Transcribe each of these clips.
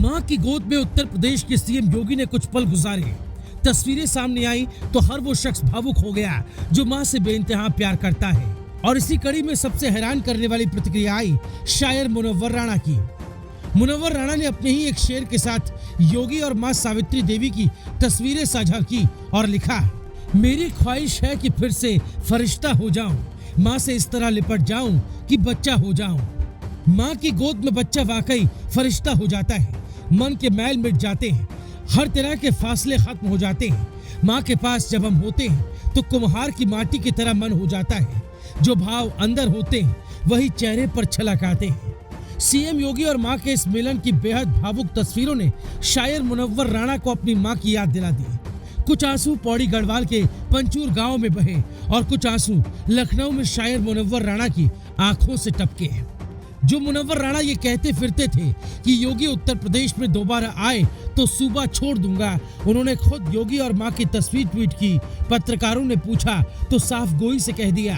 मां की गोद में उत्तर प्रदेश के सीएम योगी ने कुछ पल गुजारे। तस्वीरें सामने आई तो हर वो शख्स भावुक हो गया जो मां से बेइंतहा प्यार करता है। और इसी कड़ी में सबसे हैरान करने वाली प्रतिक्रिया आई शायर मुनव्वर राणा की। मुनव्वर राणा ने अपने ही एक शेर के साथ योगी और मां सावित्री देवी की तस्वीरें साझा की और लिखा, मेरी ख्वाहिश है कि फिर से फरिश्ता हो जाऊं, मां से इस तरह लिपट जाऊं कि बच्चा हो जाऊं। मां की गोद में बच्चा वाकई फरिश्ता हो जाता है। मन के मैल मिट जाते हैं, हर तरह के फासले खत्म हो जाते हैं। मां के पास जब हम होते हैं तो कुम्हार की माटी की तरह मन हो जाता है। जो भाव अंदर होते हैं वही चेहरे पर छलक आते हैं। सीएम योगी और मां के इस मिलन की बेहद भावुक तस्वीरों ने शायर मुनव्वर राणा को अपनी मां की याद दिला दी। कुछ आंसू पौड़ी गढ़वाल के पंचूर गांव में बहे और कुछ आंसू लखनऊ में शायर मुनव्वर राणा की आंखों से टपके। जो मुनव्वर राणा ये कहते फिरते थे कि योगी उत्तर प्रदेश में दोबारा आए तो सूबा छोड़ दूंगा, उन्होंने खुद योगी और मां की तस्वीर ट्वीट की। पत्रकारों ने पूछा तो साफ गोई से कह दिया,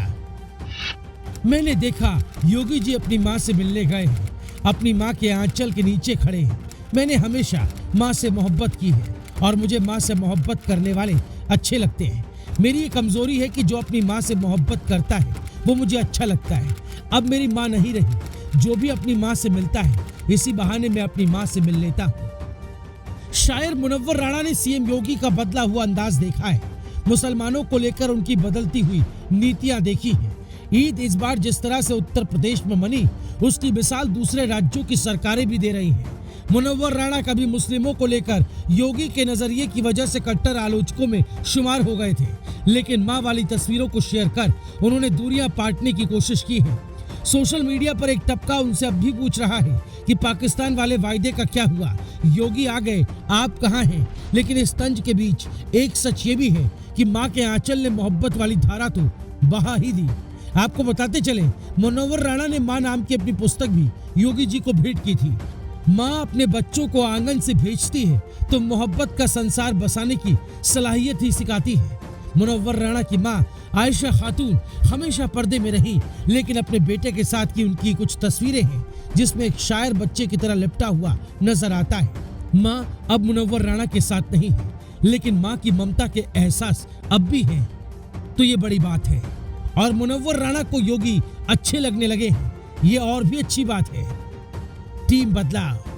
मैंने देखा योगी जी अपनी मां से मिलने गए हैं, अपनी मां के आंचल के नीचे खड़े हैं। मैंने हमेशा मां से मोहब्बत की है और मुझे मां से मोहब्बत करने वाले अच्छे लगते हैं। मेरी ये कमजोरी है कि जो अपनी मां से मोहब्बत करता है वो मुझे अच्छा लगता है। अब मेरी मां नहीं रही, जो भी अपनी मां से मिलता है इसी बहाने मैं अपनी मां से मिल लेता हूँ। शायर मुनव्वर राणा ने सीएम योगी का बदला हुआ अंदाज देखा है, मुसलमानों को लेकर उनकी बदलती हुई नीतियां देखी है। ईद इस बार जिस तरह से उत्तर प्रदेश में मनी उसकी मिसाल दूसरे राज्यों की सरकारें भी दे रही हैं। मुनव्वर राणा कभी मुस्लिमों को लेकर योगी के नजरिए की वजह से कट्टर आलोचकों में शुमार हो गए थे, लेकिन मां वाली तस्वीरों को शेयर कर उन्होंने दूरियां पाटने की कोशिश की है। सोशल मीडिया पर एक तबका उनसे अब भी पूछ रहा है कि पाकिस्तान वाले वायदे का क्या हुआ, योगी आ गए, आप कहाँ हैं। लेकिन इस तंज के बीच एक सच ये भी है कि मां के आंचल ने मोहब्बत वाली धारा तो बहा ही दी। आपको बताते चले, मुनव्वर राणा ने मां नाम की अपनी पुस्तक भी योगी जी को भेंट की थी। मां अपने बच्चों को आंगन से भेजती है तो मोहब्बत का संसार बसाने की सलाहियत ही सिखाती है। मुनव्वर राणा की मां आयशा खातून हमेशा पर्दे में रही, लेकिन अपने बेटे के साथ की उनकी कुछ तस्वीरें हैं जिसमें एक शायर बच्चे की तरह लिपटा हुआ नजर आता है। मां अब मुनव्वर राणा के साथ नहीं है, लेकिन मां की ममता के एहसास अब भी हैं, तो ये बड़ी बात है। और मुनव्वर राणा को योगी अच्छे लगने लगे हैं, ये और भी अच्छी बात है। टीम बदलाव।